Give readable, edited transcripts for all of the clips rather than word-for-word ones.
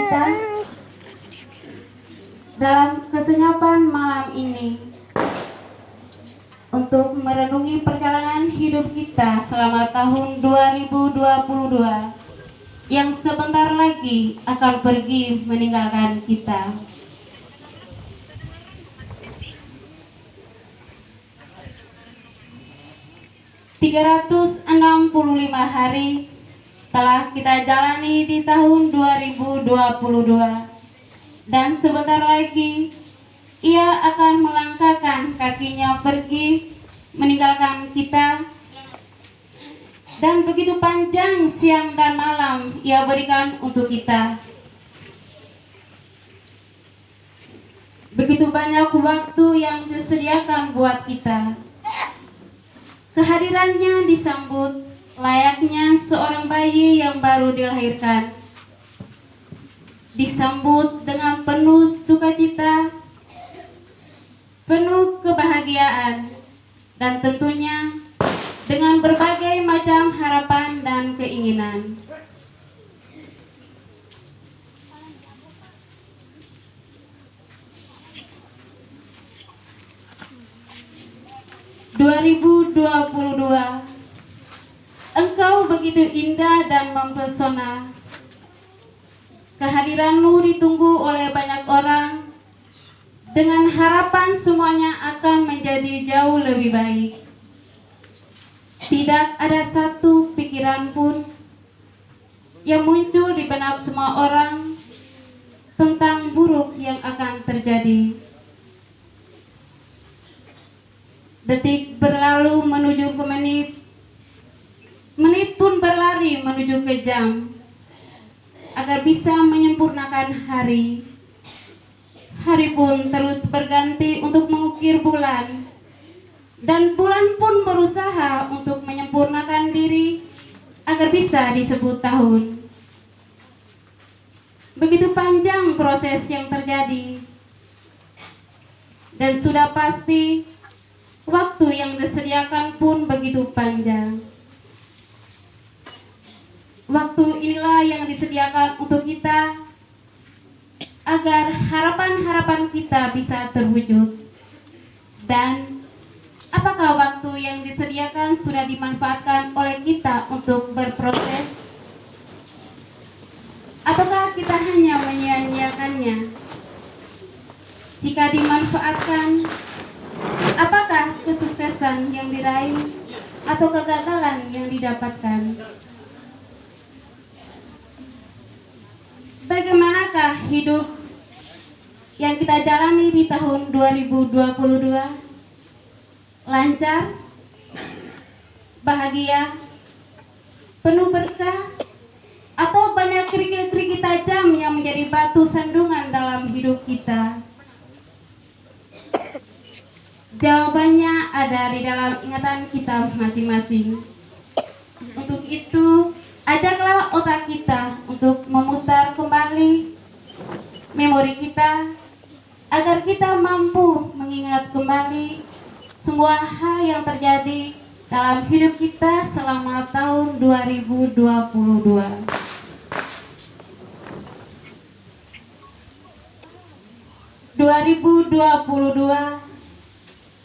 kita dalam kesenyapan malam ini untuk merenungi perjalanan hidup kita selama tahun 2022 yang sebentar lagi akan pergi meninggalkan kita. ...365 hari telah kita jalani di tahun 2022, dan sebentar lagi ia akan melangkahkan kakinya pergi meninggalkan kita. Dan begitu panjang siang dan malam ia berikan untuk kita. Begitu banyak waktu yang disediakan buat kita. Kehadirannya disambut layaknya seorang bayi yang baru dilahirkan. Disambut dengan penuh sukacita, penuh kebahagiaan, dan tentunya dengan berbagai macam harapan dan keinginan. ...2022, engkau begitu indah dan mempesona. Kehadiranmu ditunggu oleh banyak orang dengan harapan semuanya akan menjadi jauh lebih baik. Tidak ada satu pikiran pun yang muncul di benak semua orang tentang buruk yang akan terjadi. Detik berlalu menuju ke menit, menit pun berlari menuju ke jam, agar bisa menyempurnakan hari. Hari pun terus berganti untuk mengukir bulan, dan bulan pun berusaha untuk menyempurnakan diri agar bisa disebut tahun. Begitu panjang proses yang terjadi, dan sudah pasti waktu yang disediakan pun begitu panjang. Waktu inilah yang disediakan untuk kita agar harapan-harapan kita bisa terwujud. Dan apakah waktu yang disediakan sudah dimanfaatkan oleh kita untuk berproses? Ataukah kita hanya menyia-nyiakannya? Jika dimanfaatkan, apakah kesuksesan yang diraih atau kegagalan yang didapatkan? Bagaimanakah hidup yang kita jalani di tahun 2022? Lancar, bahagia, penuh berkah, atau banyak kerikil-kerikil tajam yang menjadi batu sandungan dalam hidup kita? Jawabannya ada di dalam ingatan kita masing-masing. Untuk itu, ajaklah otak kita untuk memutar kembali memori kita, agar kita mampu mengingat kembali semua hal yang terjadi dalam hidup kita selama tahun 2022.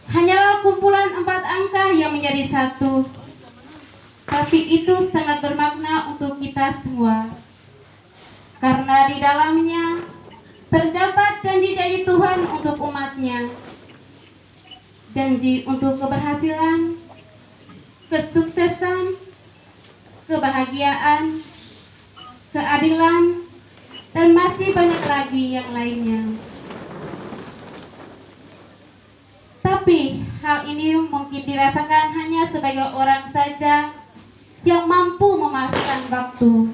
Hanyalah kumpulan 4 angka yang menjadi satu, tapi itu sangat bermakna untuk kita semua, karena di dalamnya terdapat janji-janji Tuhan untuk umatnya. Janji untuk keberhasilan, kesuksesan, kebahagiaan, keadilan, dan masih banyak lagi yang lainnya. Tapi hal ini mungkin dirasakan hanya sebagai orang saja yang mampu memasukkan waktu.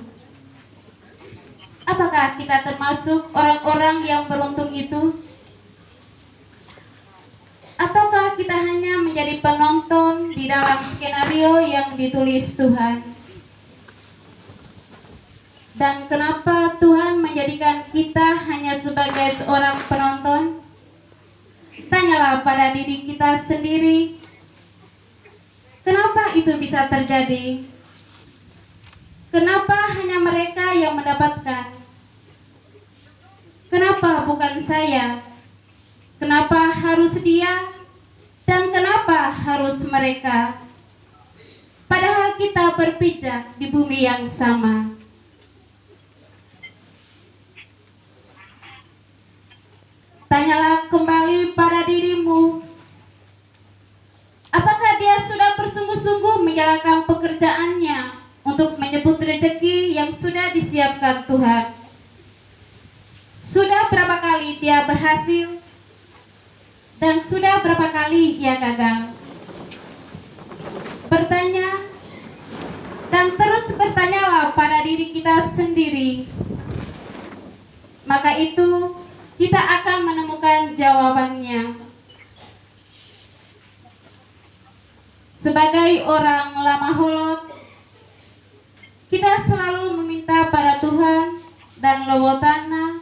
Apakah kita termasuk orang-orang yang beruntung itu? Ataukah kita hanya menjadi penonton di dalam skenario yang ditulis Tuhan? Dan kenapa Tuhan menjadikan kita hanya sebagai seorang penonton? Tanyalah pada diri kita sendiri, kenapa itu bisa terjadi? Kenapa hanya mereka yang mendapatkan? saya? Kenapa harus dia? Dan kenapa harus mereka? Padahal kita berpijak di bumi yang sama. Tanyalah kembali pada dirimu, apakah dia sudah bersungguh-sungguh menjalankan pekerjaannya untuk menyebut rezeki yang sudah disiapkan Tuhan? Sudah berapa kali dia berhasil dan sudah berapa kali ia gagal? Bertanya dan terus bertanyalah pada diri kita sendiri. Maka itu kita akan menemukan jawabannya. Sebagai orang lama holot, kita selalu meminta pada Tuhan dan Lowotana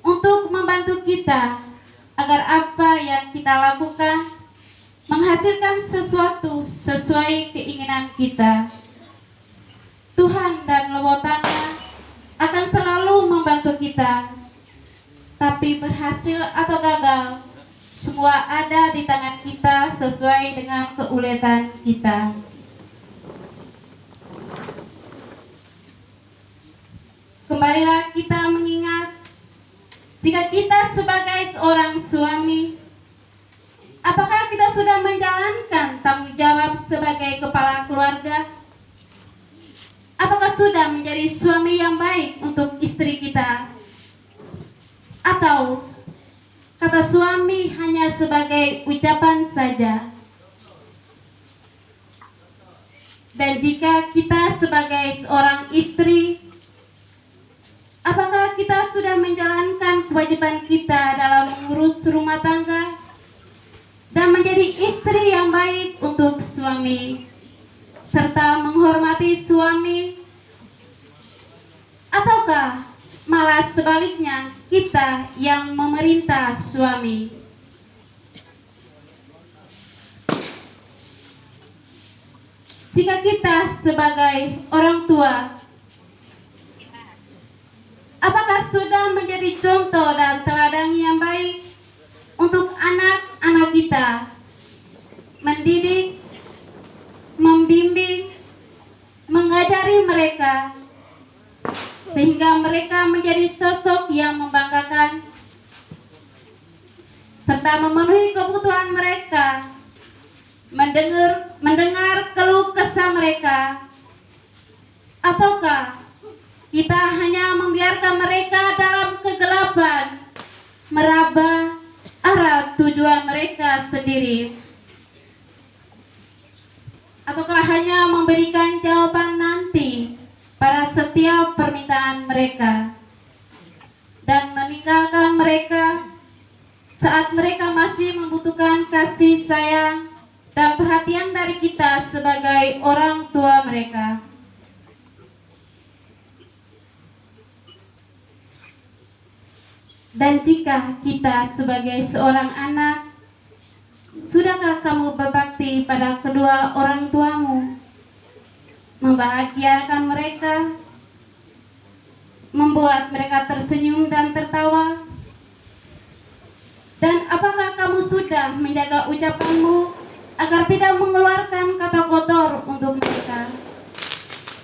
untuk membantu kita agar apa yang kita lakukan menghasilkan sesuatu sesuai keinginan kita. Tuhan dan Lowotana akan selalu membantu kita, tapi berhasil atau gagal, semua ada di tangan kita sesuai dengan keuletan kita. Kembalilah kita mengingat, jika kita sebagai seorang suami, apakah kita sudah menjalankan tanggung jawab sebagai kepala keluarga? Apakah sudah menjadi suami yang baik untuk istri kita? Atau kata suami hanya sebagai ucapan saja? Dan jika kita sebagai seorang istri, apakah kita sudah menjalankan kewajiban kita dalam mengurus rumah tangga dan menjadi istri yang baik untuk suami, serta menghormati suami? Ataukah malah sebaliknya kita yang memerintah suami? Jika kita sebagai orang tua, apakah sudah menjadi contoh dan teladan yang baik untuk anak-anak kita, mendidik, membimbing, mengajari mereka, sehingga mereka menjadi sosok yang membanggakan, serta memenuhi kebutuhan mereka, mendengar keluh kesah mereka? Ataukah kita hanya membiarkan mereka dalam kegelapan, meraba arah tujuan mereka sendiri? Ataukah hanya memberikan jawaban nanti pada setiap permintaan mereka dan meninggalkan mereka saat mereka masih membutuhkan kasih sayang dan perhatian dari kita sebagai orang tua mereka? Dan jika kita sebagai seorang anak, sudahkah kamu berbakti pada kedua orang tuamu, membahagiakan mereka, membuat mereka tersenyum dan tertawa? Dan apakah kamu sudah menjaga ucapanmu agar tidak mengeluarkan kata kotor untuk mereka?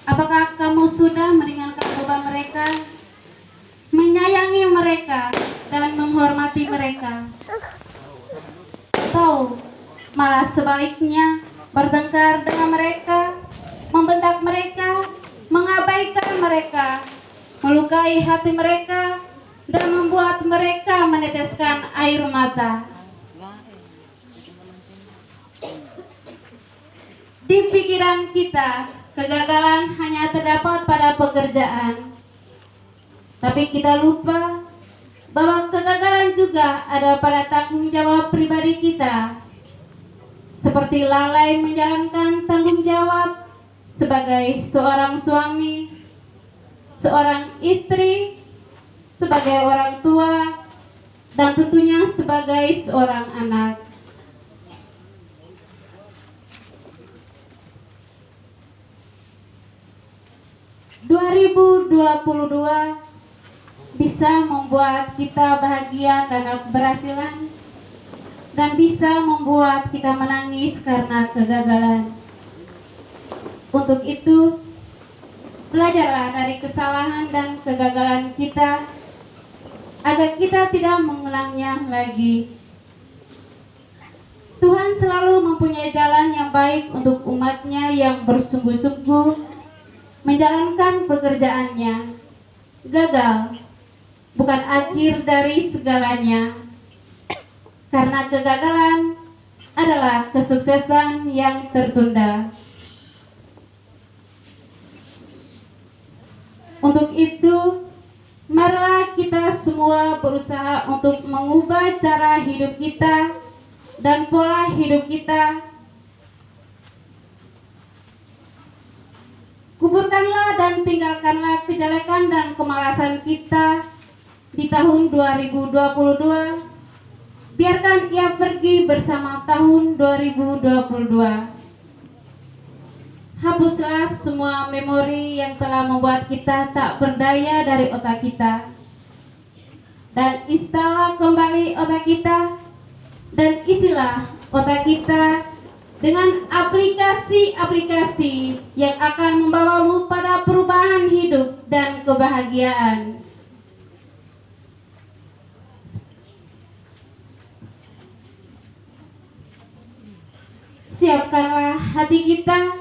Apakah kamu sudah meringankan beban mereka, menyayangi mereka, dan menghormati mereka? Atau malah sebaliknya, bertengkar dengan mereka, membentak mereka, mengabaikan mereka, melukai hati mereka, dan membuat mereka meneteskan air mata? Di pikiran kita, kegagalan hanya terdapat pada pekerjaan, tapi kita lupa bahwa kegagalan juga ada pada tanggung jawab pribadi kita, seperti lalai menjalankan tanggung jawab sebagai seorang suami, seorang istri, sebagai orang tua, dan tentunya sebagai seorang anak. bisa membuat kita bahagia karena keberhasilan, dan bisa membuat kita menangis karena kegagalan. Untuk itu, belajarlah dari kesalahan dan kegagalan kita, agar kita tidak mengulangnya lagi. Tuhan selalu mempunyai jalan yang baik untuk umatnya yang bersungguh-sungguh menjalankan pekerjaannya. Gagal bukan akhir dari segalanya, karena kegagalan adalah kesuksesan yang tertunda. Untuk itu, marilah kita semua berusaha untuk mengubah cara hidup kita dan pola hidup kita. Kuburkanlah dan tinggalkanlah kejelekan dan kemalasan kita di tahun 2022. Biarkan ia pergi bersama tahun 2022. Hapuslah semua memori yang telah membuat kita tak berdaya dari otak kita, dan install kembali otak kita, dan isilah otak kita dengan aplikasi-aplikasi yang akan membawamu pada perubahan hidup dan kebahagiaan. Siapkanlah hati kita,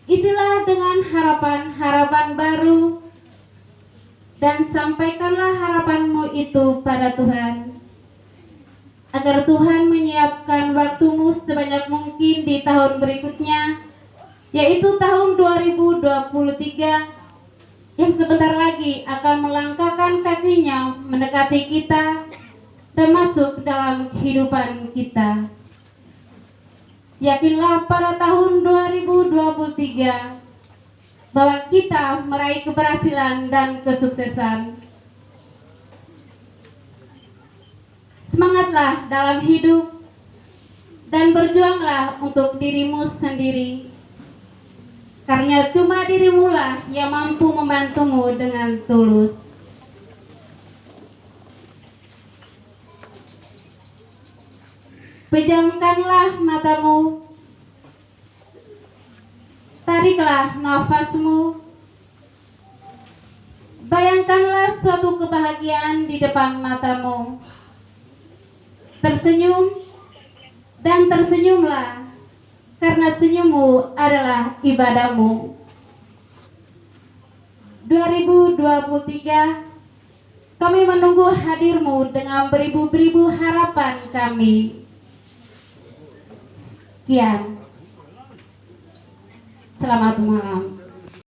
isilah dengan harapan-harapan baru, dan sampaikanlah harapanmu itu pada Tuhan, agar Tuhan menyiapkan waktumu sebanyak mungkin di tahun berikutnya, yaitu tahun 2023, yang sebentar lagi akan melangkahkan kakinya mendekati kita dan masuk dalam kehidupan kita. Yakinlah pada tahun 2023 bahwa kita meraih keberhasilan dan kesuksesan. Semangatlah dalam hidup dan berjuanglah untuk dirimu sendiri, karena cuma dirimulah yang mampu membantumu dengan tulus. Pejamkanlah matamu, tariklah nafasmu, bayangkanlah suatu kebahagiaan di depan matamu. Tersenyum dan tersenyumlah, karena senyummu adalah ibadahmu. 2023, kami menunggu hadirmu dengan beribu-beribu harapan kami. Sekian. Selamat malam.